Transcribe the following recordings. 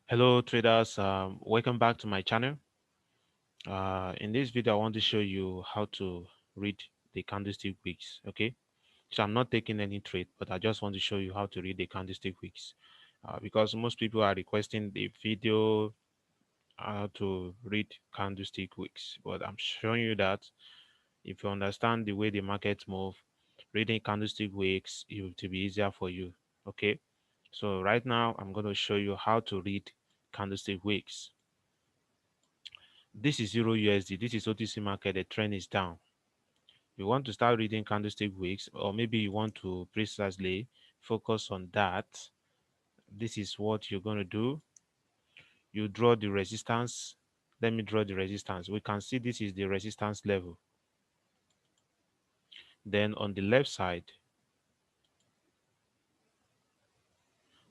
Hello traders, welcome back to my channel. In this video I want to show you how to read the candlestick wicks. Okay, so I'm not taking any trade, but I just want to show you how to read the candlestick wicks, because most people are requesting the video how to read candlestick wicks, but I'm showing you that if you understand the way the markets move, reading candlestick wicks it will be easier for you. Okay, so right now I'm going to show you how to read candlestick wicks. This is Euro USD. This is OTC market. The trend is down. You want to start reading candlestick wicks, or maybe you want to precisely focus on that. This is what you're going to do. You draw the resistance. Let me draw the resistance. We can see this is the resistance level. Then on the left side,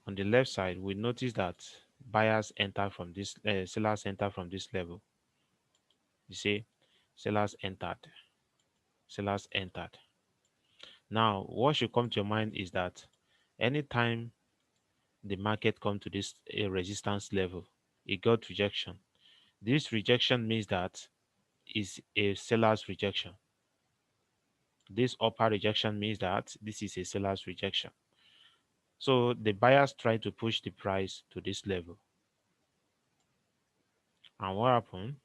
we notice that buyers enter from this, sellers enter from this level. You see, sellers entered. Sellers entered. Now, what should come to your mind is that anytime the market come to this resistance level, it got rejection. This rejection means that is a seller's rejection. This upper rejection means that this is a seller's rejection. So the buyers try to push the price to this level. And what happened?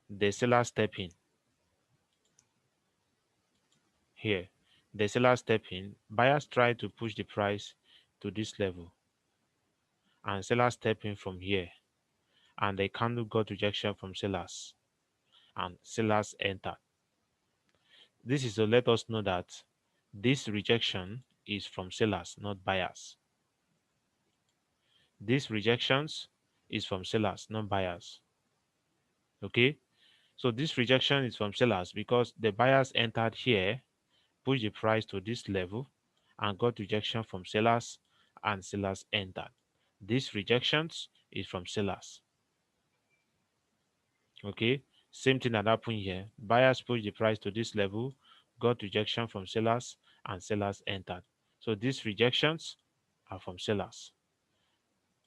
The seller step in here. The seller step in. Buyers try to push the price to this level. And sellers step in from here. And the candle got rejection from sellers. And sellers enter. This is to let us know that this rejection is from sellers, not buyers. These rejections is from sellers, not buyers. Okay, so this rejection is from sellers because the buyers entered here, pushed the price to this level, and got rejection from sellers, and sellers entered. These rejections is from sellers. Okay, same thing that happened here. Buyers pushed the price to this level, got rejection from sellers, and sellers entered. So these rejections are from sellers.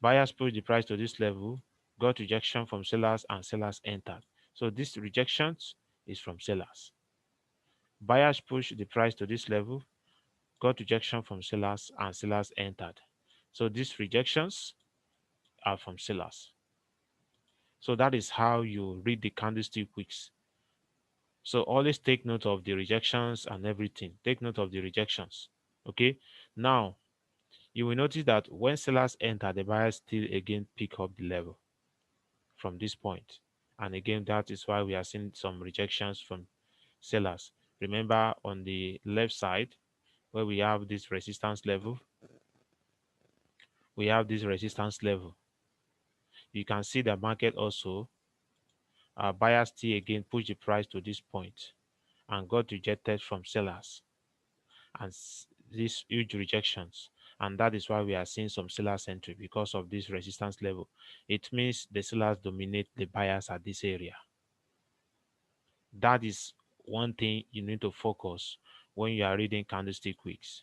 Buyers pushed the price to this level, got rejection from sellers, and sellers entered. So these rejections is from sellers. Buyers pushed the price to this level, got rejection from sellers, and sellers entered. So these rejections are from sellers. So that is how you read the candlestick wicks. So always take note of the rejections and everything. Take note of the rejections. Okay. Now you will notice that when sellers enter, the buyers still again pick up the level from this point. And again, that is why we are seeing some rejections from sellers. Remember on the left side where we have this resistance level, You can see the market also, buyers still again push the price to this point and got rejected from sellers and these huge rejections. And that is why we are seeing some sellers entry because of this resistance level. It means the sellers dominate the buyers at this area. That is one thing you need to focus when you are reading candlestick wicks.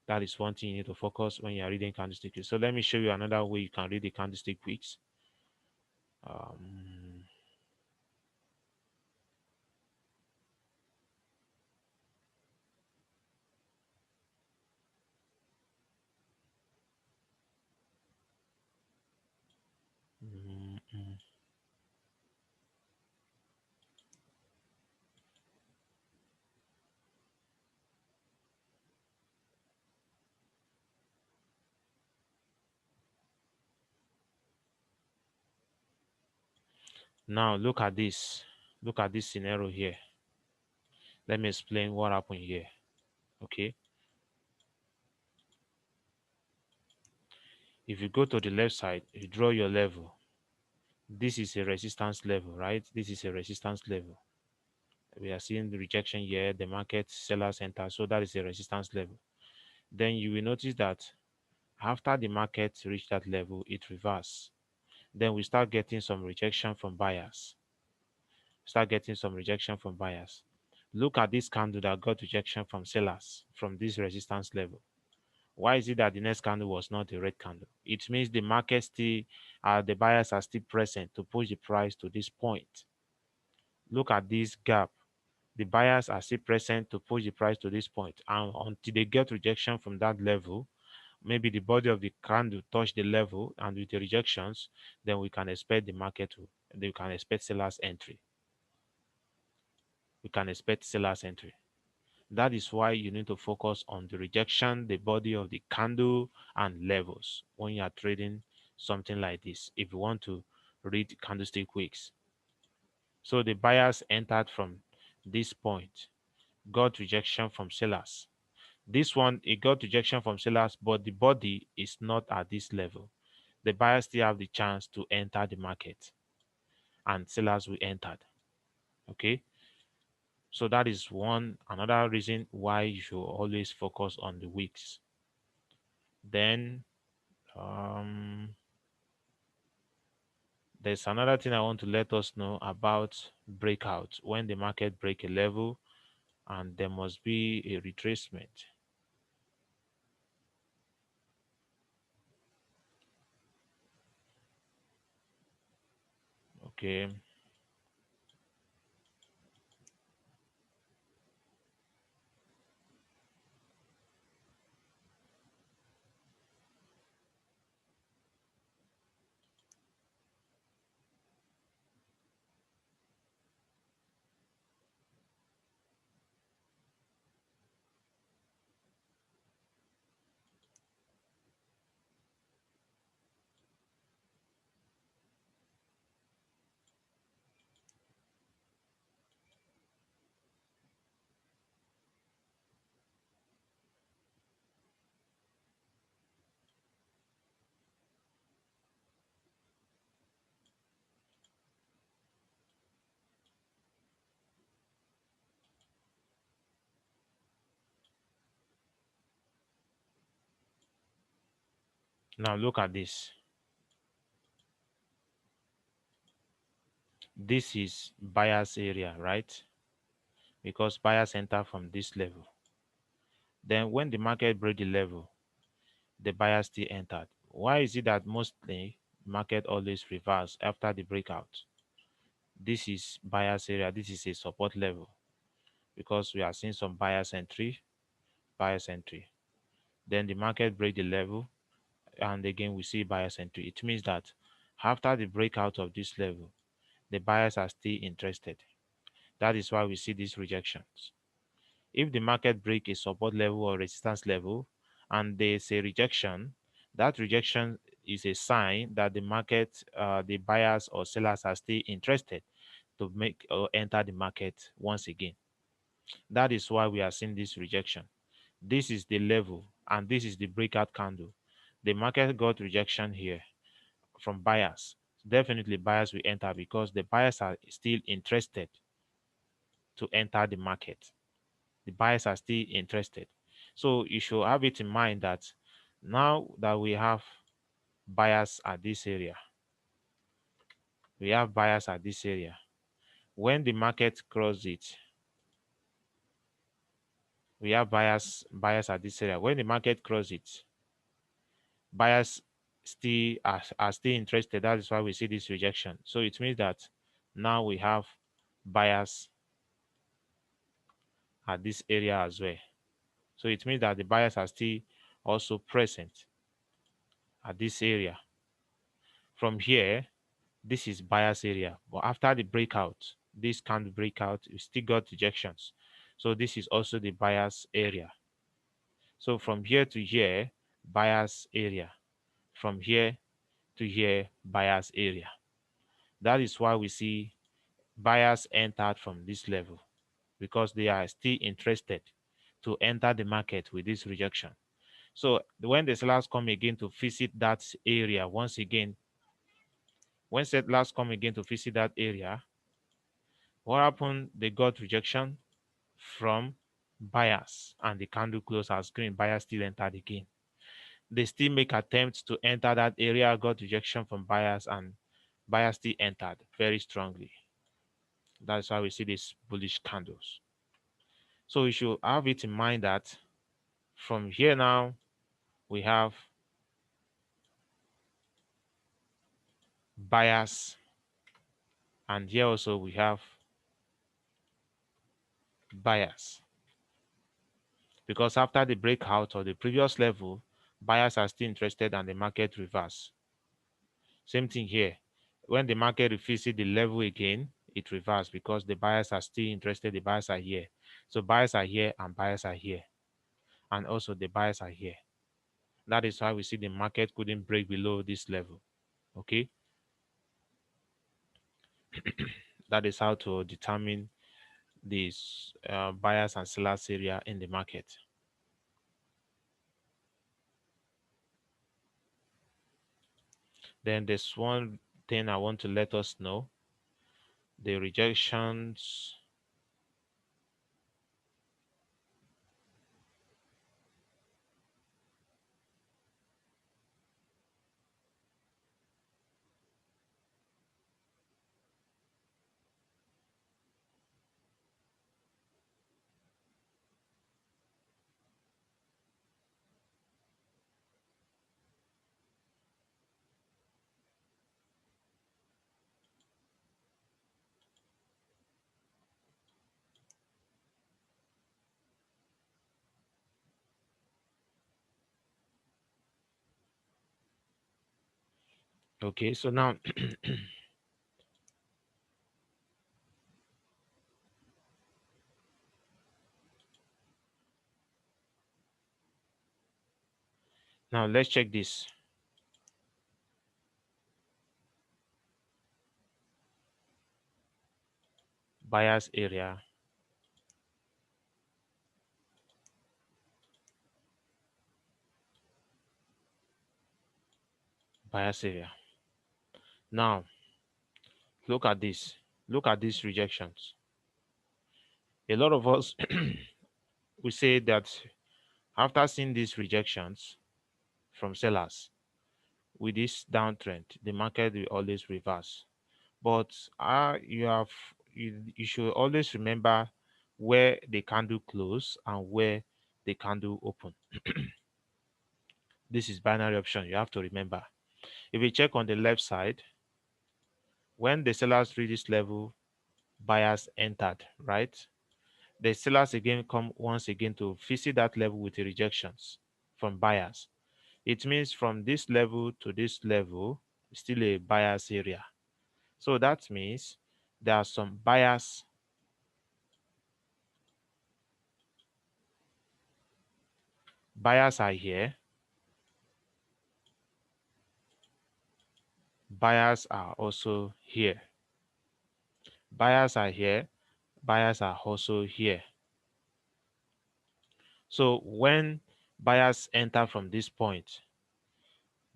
That is one thing you need to focus when you are reading candlestick wicks. So let me show you another way you can read the candlestick wicks. Um, mm, mm. Now look at this. Look at this scenario here. Let me explain what happened here. Okay. If you go to the left side, you draw your level. This is a resistance level, right? This is a resistance level. We are seeing the rejection here, the market sellers enter. So that is a resistance level. Then you will notice that after the market reach that level, it reverse. Then we start getting some rejection from buyers. Look at this candle that got rejection from sellers from this resistance level. Why is it that the next candle was not a red candle? It means the market still, the buyers are still present to push the price to this point. Look at this gap. The buyers are still present to push the price to this point, and until they get rejection from that level, maybe the body of the candle touch the level, and with the rejections, then we can expect the market to, we can expect sellers entry. We can expect sellers entry. That is why you need to focus on the rejection, the body of the candle, and levels when you are trading something like this. If you want to read candlestick wicks, so the buyers entered from this point, got rejection from sellers. This one, it got rejection from sellers, but the body is not at this level. The buyers still have the chance to enter the market, and sellers will enter. Okay, so that is one another reason why you should always focus on the wicks. Then there's another thing I want to let us know about breakout. When the market break a level, and there must be a retracement. Okay, now look at this. This is buyers area, right? Because buyers enter from this level. Then when the market break the level, the buyers still entered. Why is it that mostly market always reverse after the breakout? This is buyers area. This is a support level because we are seeing some buyers entry. Then the market break the level, and again we see buyers entry. It means that after the breakout of this level, the buyers are still interested. That is why we see these rejections. If the market break a support level or resistance level and there's a rejection, that rejection is a sign that the market, the buyers or sellers are still interested to make or enter the market once again. That is why we are seeing this rejection. This is the level and this is the breakout candle. The market got rejection here from buyers. Definitely buyers will enter because the buyers are still interested to enter the market. The buyers are still interested. So you should have it in mind that now that we have buyers at this area, we have buyers at this area. When the market crosses it, we have buyers at this area. When the market crosses it, buyers still are still interested. That is why we see this rejection. So it means that now we have buyers at this area as well. So it means that the buyers are still also present at this area. From here, this is buyers area, but after the breakout, this candle breakout, we still got rejections. So this is also the buyers area. So from here to here, buyers area. From here to here, buyers area. That is why we see buyers entered from this level because they are still interested to enter the market with this rejection. So when the sellers come again to visit that area once again, when settlers come again to visit that area, what happened? They got rejection from buyers and the candle closed as green. Buyers still entered again. They still make attempts to enter that area, got rejection from buyers, and buyers still entered very strongly. That's why we see these bullish candles. So you should have it in mind that from here now, we have buyers, and here also we have buyers, because after the breakout of the previous level, buyers are still interested and the market reverse. Same thing here. When the market revisits the level again, it reverses because the buyers are still interested. The buyers are here. So buyers are here and buyers are here. And also the buyers are here. That is why we see the market couldn't break below this level. Okay. That is how to determine these buyers and sellers area in the market. Then there's one thing I want to let us know. The rejections. Okay, so now now let's check this. Buyers area. Buyers area. Now look at this. Look at these rejections. A lot of us we say that after seeing these rejections from sellers with this downtrend, the market will always reverse. But you should always remember where the candle close and where the candle open. This is binary option. You have to remember. If you check on the left side, when the sellers reach this level, buyers entered, right? The sellers again come once again to visit that level with the rejections from buyers. It means from this level to this level, still a buyer's area. So that means there are some buyers. Buyers are here. Buyers are also here. Buyers are here. Buyers are also here. So when buyers enter from this point,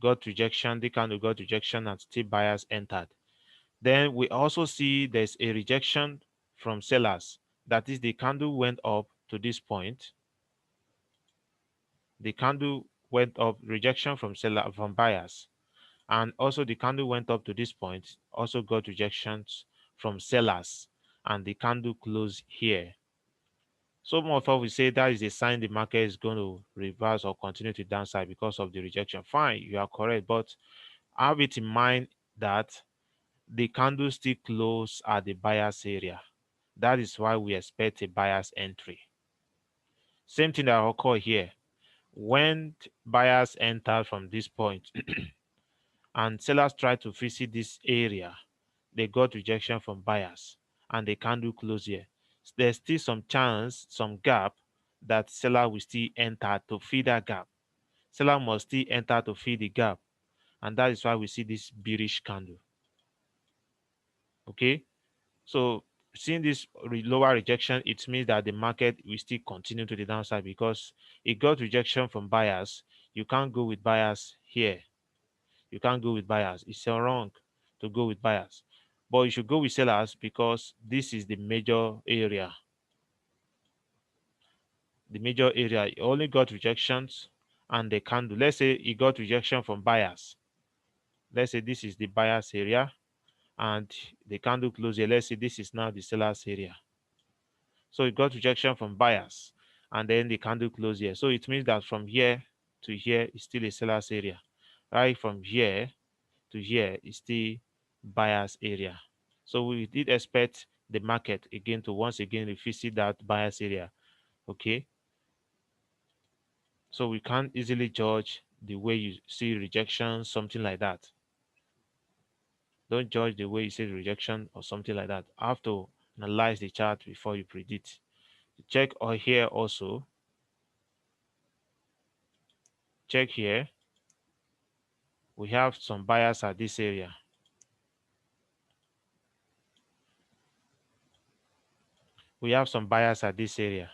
got rejection, they kind of got rejection and still buyers entered. Then we also see there's a rejection from sellers. That is, the candle went up to this point. The candle went up, rejection from buyers, and also the candle went up to this point, also got rejections from sellers, and the candle closed here. Some of us will say that is a sign the market is going to reverse or continue to downside because of the rejection. Fine, you are correct, but have it in mind that the candle still close at the buyer's area. That is why we expect a buyer's entry. Same thing that occur here. When buyers enter from this point and sellers try to visit this area, they got rejection from buyers and the candle close here. There's still some chance, some gap that seller will still enter to fill that gap. Seller must still enter to fill the gap, and that is why we see this bearish candle. Okay, so seeing this lower rejection, it means that the market will still continue to the downside because it got rejection from buyers. You can't go with buyers here. You can't go with buyers. It's wrong to go with buyers, but you should go with sellers because this is the major area. The major area, you only got rejections and the candle. Let's say you got rejection from buyers. Let's say this is the buyers area and the candle close here. Let's say this is now the sellers area. So it got rejection from buyers and then the candle close here. So it means that from here to here is still a seller's area. Right from here to here is still buyer's area. So we did expect the market again to once again revisit that buyer's area. Okay. So we can't easily judge the way you see rejection, something like that. Don't judge the way you see rejection or something like that. I have to analyze the chart before you predict. Check or here also. Check here. We have some buyers at this area. We have some buyers at this area.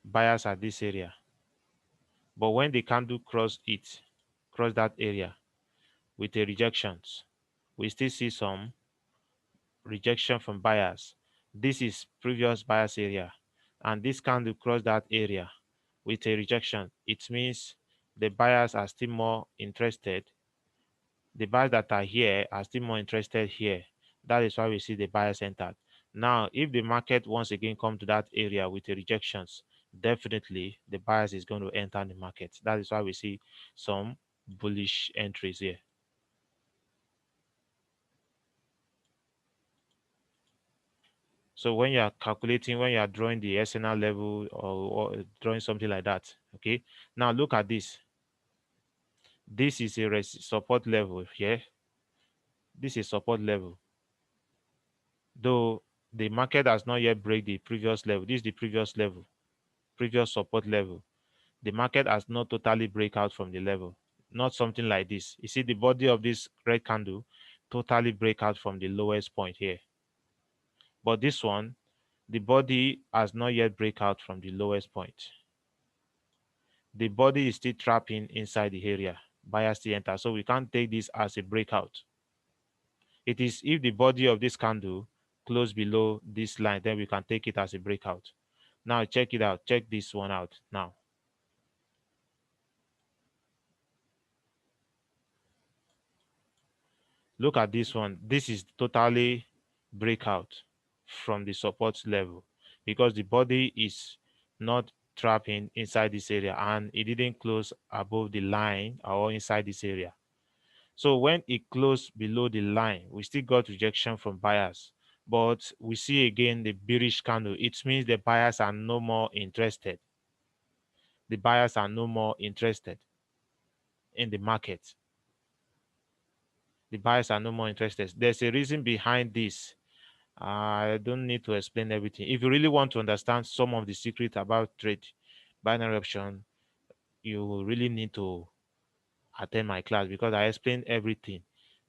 Buyers at this area. But when the candle cross that area with a rejections, we still see some rejection from buyers. This is previous buyers area, and this candle cross that area with a rejection. It means the buyers are still more interested. The buyers that are here are still more interested here. That is why we see the buyers entered. Now, if the market once again come to that area with the rejections, definitely the buyers is going to enter the market. That is why we see some bullish entries here. So when you are calculating, when you are drawing the SNR level or drawing something like that, okay. Now look at this. This is a support level here. This is support level. Though the market has not yet break the previous level. This is the previous level, previous support level. The market has not totally break out from the level. Not something like this. You see the body of this red candle totally break out from the lowest point here. But this one, the body has not yet break out from the lowest point. The body is still trapping inside the area. Buyer still enter. So we can't take this as a breakout. It is if the body of this candle close below this line, then we can take it as a breakout. Now check it out. Check this one out now. Look at this one. This is totally breakout from the support level because the body is not trapping inside this area and it didn't close above the line or inside this area. So when it closed below the line, we still got rejection from buyers. But we see again the bearish candle. It means the buyers are no more interested. The buyers are no more interested in the market. The buyers are no more interested. There's a reason behind this. I don't need to explain everything. If you really want to understand some of the secret about trade, binary option, you will really need to attend my class because I explain everything.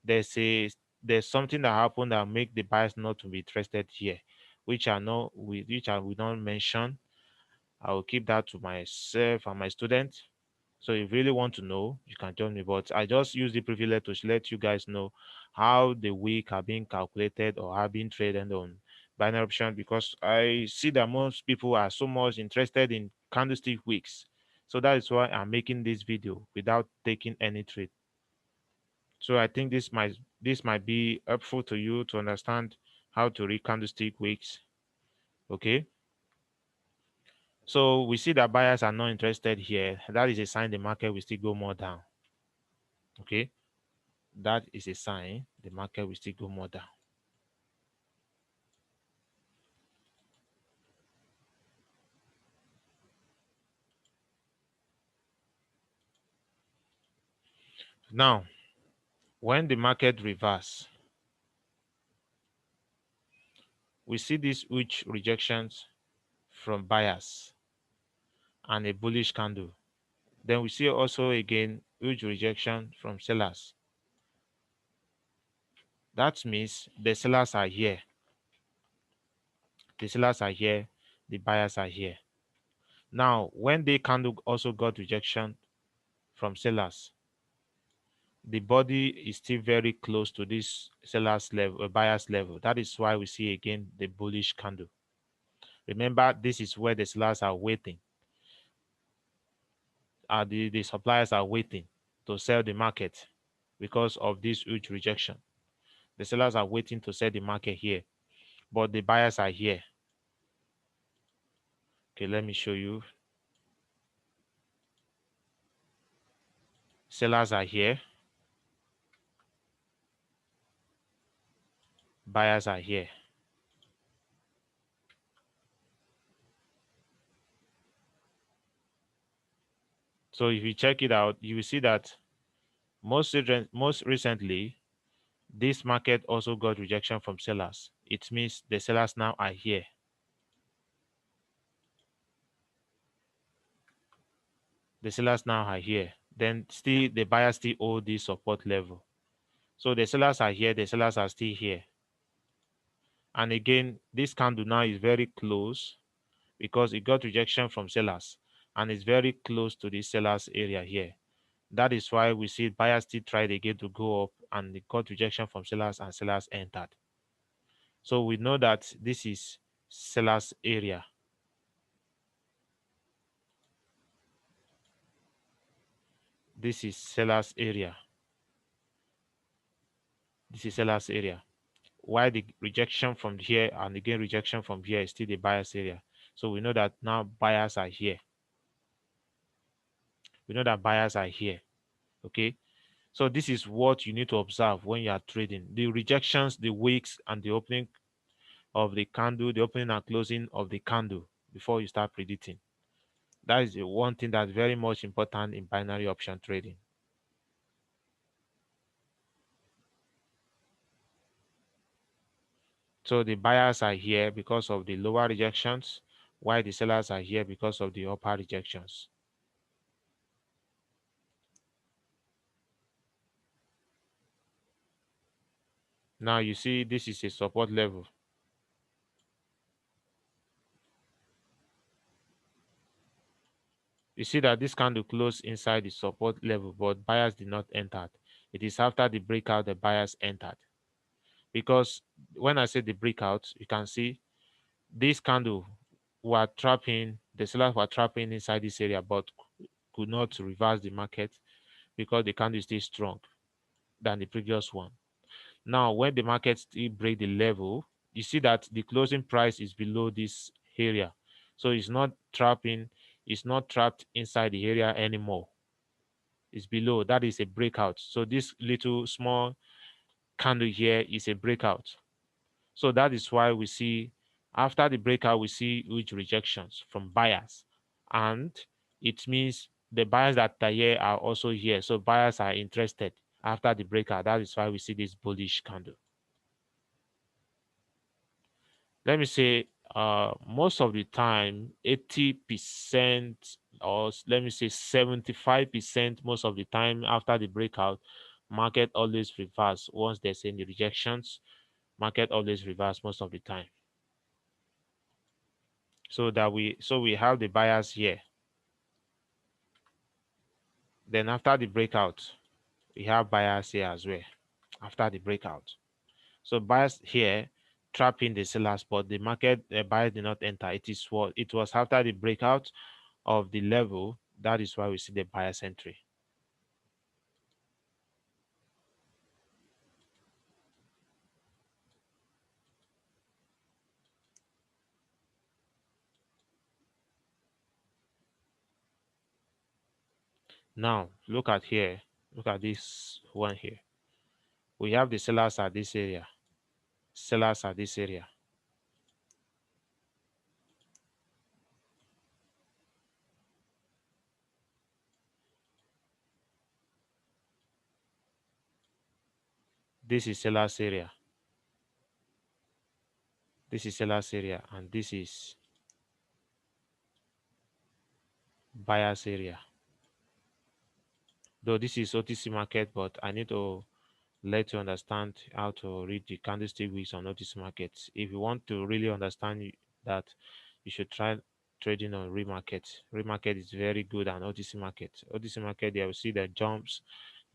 There's a there's something that happened that make the buyers not to be interested here, which I will not mention. I will keep that to myself and my students. So if you really want to know, you can join me. But I just use the privilege to let you guys know how the week are being calculated or are being traded on binary option because I see that most people are so much interested in candlestick wicks. So that is why I'm making this video without taking any trade. So I think this might be helpful to you to understand how to read candlestick wicks. Okay. So we see that buyers are not interested here. That is a sign the market will still go more down. Okay. That is a sign the market will still go more down. Now, when the market reverse, we see these huge rejections from buyers and a bullish candle. Then we see also again huge rejection from sellers. That means the sellers are here. The sellers are here. The buyers are here. Now, when the candle also got rejection from sellers, the body is still very close to this seller's level, buyer's level. That is why we see again the bullish candle. Remember, this is where the sellers are waiting. The suppliers are waiting to sell the market because of this huge rejection. The sellers are waiting to sell the market here, but the buyers are here. Okay, let me show you. Sellers are here, buyers are here. So if you check it out, you will see that most recently, this market also got rejection from sellers. It means the sellers now are here. The sellers now are here. Then still the buyers still hold this support level. So the sellers are here, the sellers are still here. And again, this candle now is very close because it got rejection from sellers and it's very close to the sellers area here. That is why we see buyers still tried again to go up and they got rejection from sellers and sellers entered. So we know that this is sellers area. This is sellers area. This is sellers area. Why the rejection from here and again rejection from here is still the buyers area. So we know that now buyers are here. We know that buyers are here. Okay. So this is what you need to observe when you are trading. The rejections, the wicks, and the opening of the candle, the opening and closing of the candle before you start predicting. That is the one thing that's very much important in binary option trading. So the buyers are here because of the lower rejections, while the sellers are here because of the upper rejections. Now you see this is a support level. You see that this candle closed inside the support level, but buyers did not enter. It is after the breakout the buyers entered. Because when I say the breakout, you can see this candle were trapping, the sellers were trapping inside this area, but could not reverse the market because the candle is still strong than the previous one. Now, when the market still break the level, you see that the closing price is below this area. So it's not trapping, it's not trapped inside the area anymore. It's below. That is a breakout. So this little small candle here is a breakout. So that is why we see after the breakout, we see huge rejections from buyers. And it means the buyers that are here are also here. So buyers are interested after the breakout. That is why we see this bullish candle. Let me say most of the time 80% or let me say 75% most of the time after the breakout, market always reverse. Once there's any rejections, market always reverse most of the time. So we have the buyers here. Then after the breakout, we have buyers here as well after the breakout. So buyers here trapping the sellers, but the market buyers did not enter. It was after the breakout of the level. That is why we see the buyer's entry. Now look at here. Look at this one here. We have the sellers at this area. Sellers at this area. This is sellers area. This is sellers area, and this is buyers area. Though this is OTC market, but I need to let you understand how to read the candlestick wicks on OTC markets. If you want to really understand that, you should try trading on remarket. Remarket is very good on OTC market. OTC market, there will see the jumps,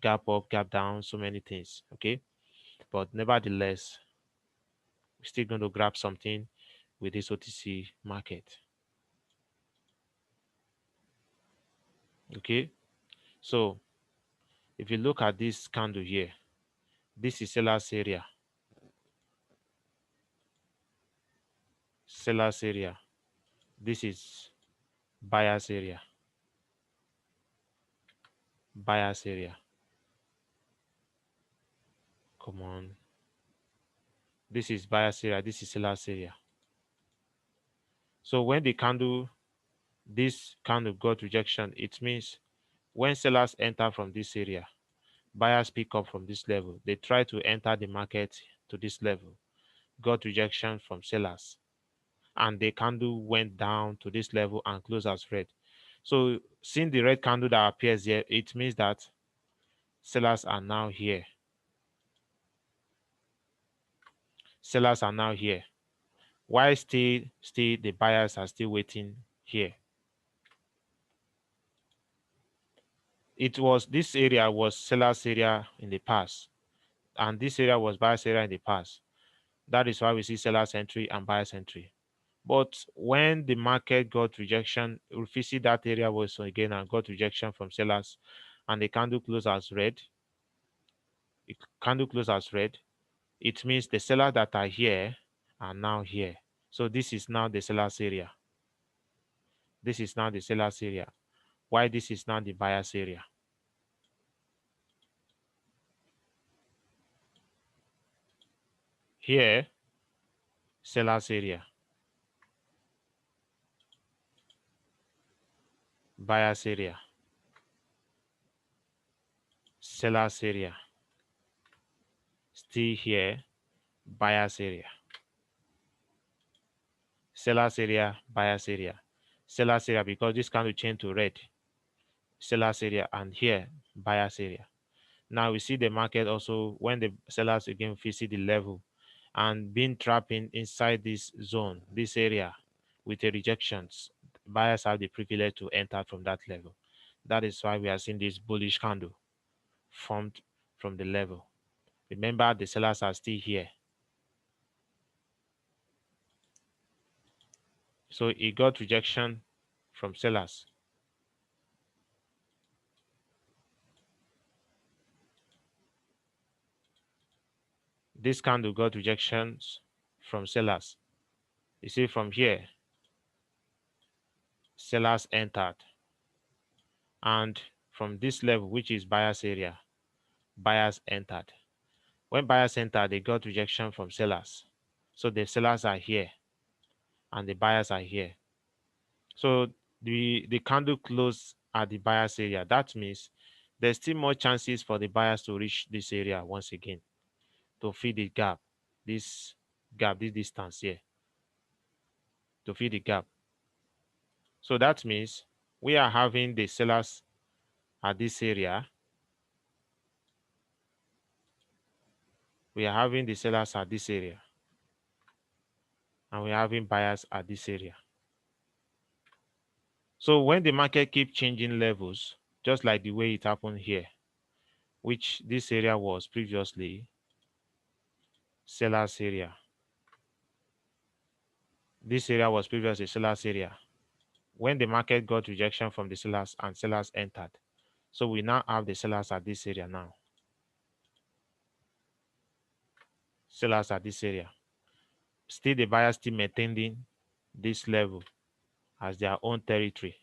gap up, gap down, so many things. Okay, but nevertheless, we're still going to grab something with this OTC market. Okay, so if you look at this candle here, this is sellers area. Sellers area. This is buyer's area. Buyer's area. Come on. This is buyer's area. This is seller's area. So when this candle got rejection, it means when sellers enter from this area, buyers pick up from this level. They try to enter the market to this level, got rejection from sellers, and the candle went down to this level and closed as red. So seeing the red candle that appears here, it means that sellers are now here. Sellers are now here. Why still the buyers are still waiting here? This area was seller's area in the past, and this area was buyer's area in the past. That is why we see seller's entry and buyer's entry. But when the market got rejection, if you see that area was again and got rejection from sellers, and the candle closed as red, it means the sellers that are here are now here. So this is now the seller's area. This is now the seller's area. Why this is now the buyer's area? Here, seller's area. Buyer's area. Seller's area. Still here, buyer's area. Seller's area, buyer's area. Seller's area because this candle changed to red. Seller's area, and here, buyer's area. Now we see the market also when the sellers again visit the level and being trapped inside this zone, this area with the rejections. Buyers have the privilege to enter from that level. That is why we are seeing this bullish candle formed from the level. Remember, the sellers are still here. So it got rejection from sellers. This candle got rejections from sellers. You see from here, sellers entered. And from this level, which is buyer's area, buyers entered. When buyers entered, they got rejection from sellers. So the sellers are here and the buyers are here. So the candle closed at the buyer's area. That means there's still more chances for the buyers to reach this area once again, to fill the gap, this distance here, to fill the gap. So that means we are having the sellers at this area. We are having the sellers at this area. And we're having buyers at this area. So when the market keep changing levels, just like the way it happened here, which this area was previously seller's area. This area was previously seller's area. When the market got rejection from the sellers and sellers entered. So we now have the sellers at this area now. Sellers at this area. Still the buyers still maintaining this level as their own territory.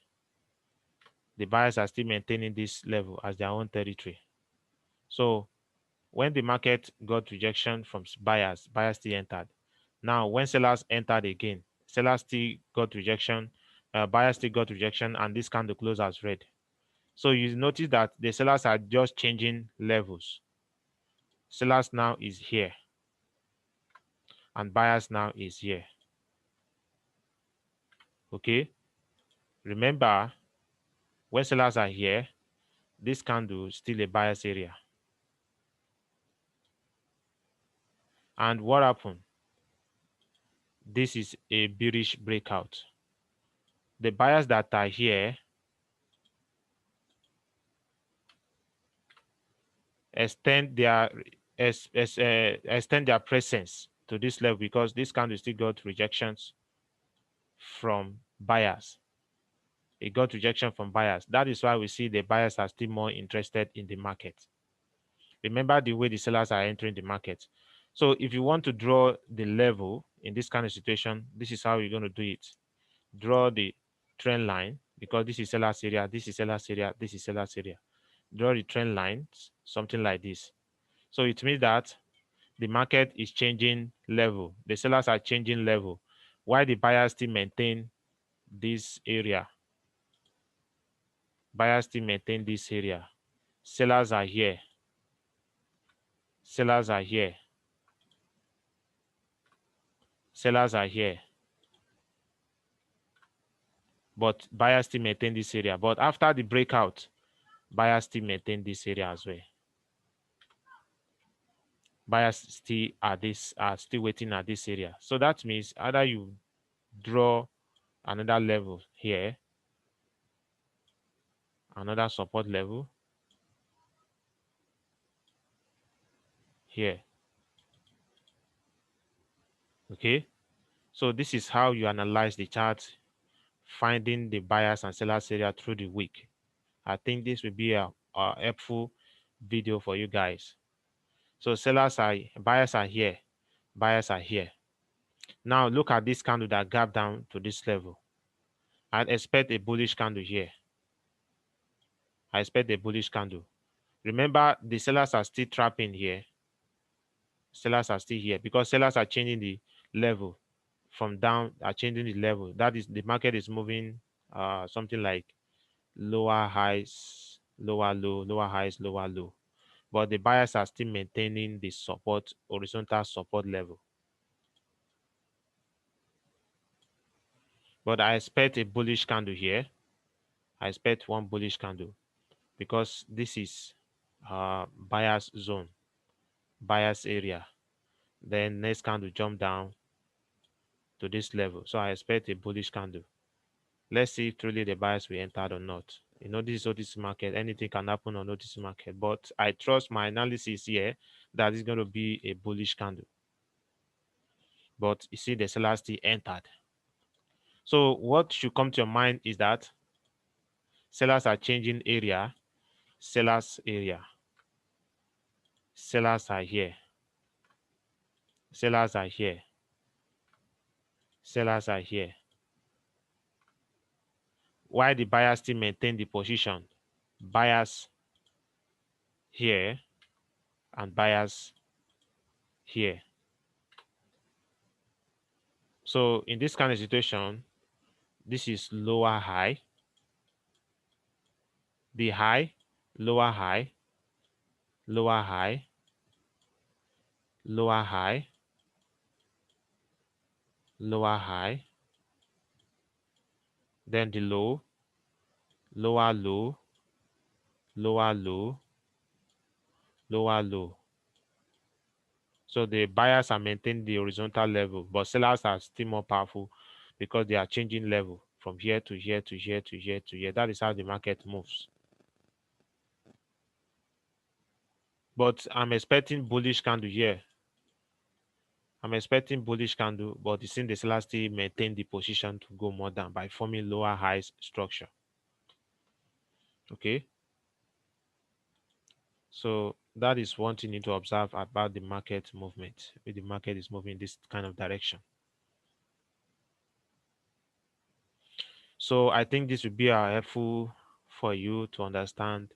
The buyers are still maintaining this level as their own territory. So when the market got rejection from buyers still entered. Now, when sellers entered again, sellers still got rejection, buyers still got rejection, and this candle closed as red. So you notice that the sellers are just changing levels. Sellers now is here, and buyers now is here. Okay? Remember, when sellers are here, this candle is still a buyer's area. And what happened? This is a bearish breakout. The buyers that are here extend their presence to this level because this candle still got rejections from buyers. It got rejection from buyers. That is why we see the buyers are still more interested in the market. Remember the way the sellers are entering the market. So if you want to draw the level in this kind of situation, this is how you're going to do it. Draw the trend line, because this is seller's area, this is seller's area, this is seller's area. Draw the trend lines, something like this. So it means that the market is changing level. The sellers are changing level, while the buyers still maintain this area. Buyers still maintain this area. Sellers are here. Sellers are here. Sellers are here. But buyers still maintain this area. But after the breakout, buyers still maintain this area as well. Buyers still are still waiting at this area. So that means either you draw another level here, another support level here. Okay, so this is how you analyze the chart, finding the buyers and sellers area through the week. I think this will be a helpful video for you guys. So buyers are here, buyers are here. Now look at this candle that gap down to this level. I expect a bullish candle here. I expect a bullish candle. Remember, the sellers are still trapping here. Sellers are still here because sellers are changing the level from down, are changing the level. That is, the market is moving something like lower highs, lower low, lower highs, lower low. But the buyers are still maintaining the support, horizontal support level. But I expect a bullish candle here. I expect one bullish candle because this is buyer's zone, buyer's area. Then next candle jump down to this level. So I expect a bullish candle. Let's see if truly the buyers will enter or not. You know, this is OTC market. Anything can happen on OTC market. But I trust my analysis here that it's going to be a bullish candle. But you see the sellers still entered. So what should come to your mind is that sellers are changing area. Sellers area. Sellers are here. Sellers are here. Sellers are here. Why the buyers still maintain the position? Buyers here and buyers here. So in this kind of situation, this is lower high, the high, lower high, lower high, lower high, lower high, then the low, lower low, lower low, lower low. So the buyers are maintaining the horizontal level, but sellers are still more powerful because they are changing level from here to here to here to here to here. That is how the market moves. But I'm expecting bullish candle here. I'm expecting bullish candle, but it's in the sellers still maintain the position to go more down by forming lower highs structure. Okay. So that is one thing you need to observe about the market movement. If the market is moving this kind of direction. So I think this will be helpful for you to understand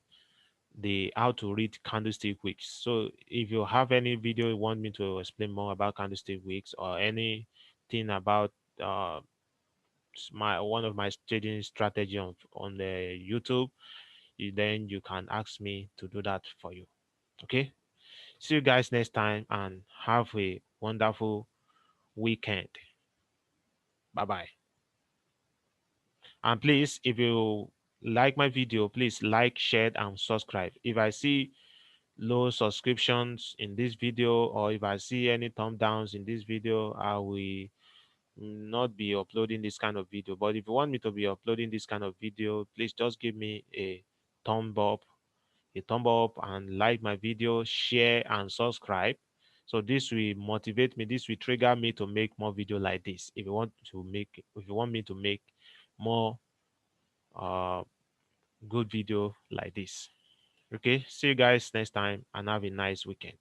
the how to read candlestick wicks. So if you have any video you want me to explain more about candlestick wicks or anything about one of my trading strategy on the YouTube, then you can ask me to do that for you. Okay. See you guys next time and have a wonderful weekend. Bye bye. And please, if you like my video, please like, share, and subscribe. If I see low subscriptions in this video or if I see any thumb downs in this video, I will not be uploading this kind of video. But if you want me to be uploading this kind of video, please just give me thumb up a thumb up and like my video, share and subscribe. So this will motivate me, this will trigger me to make more video like this. If you want me to make more uh good video like this. Okay, see you guys next time and have a nice weekend.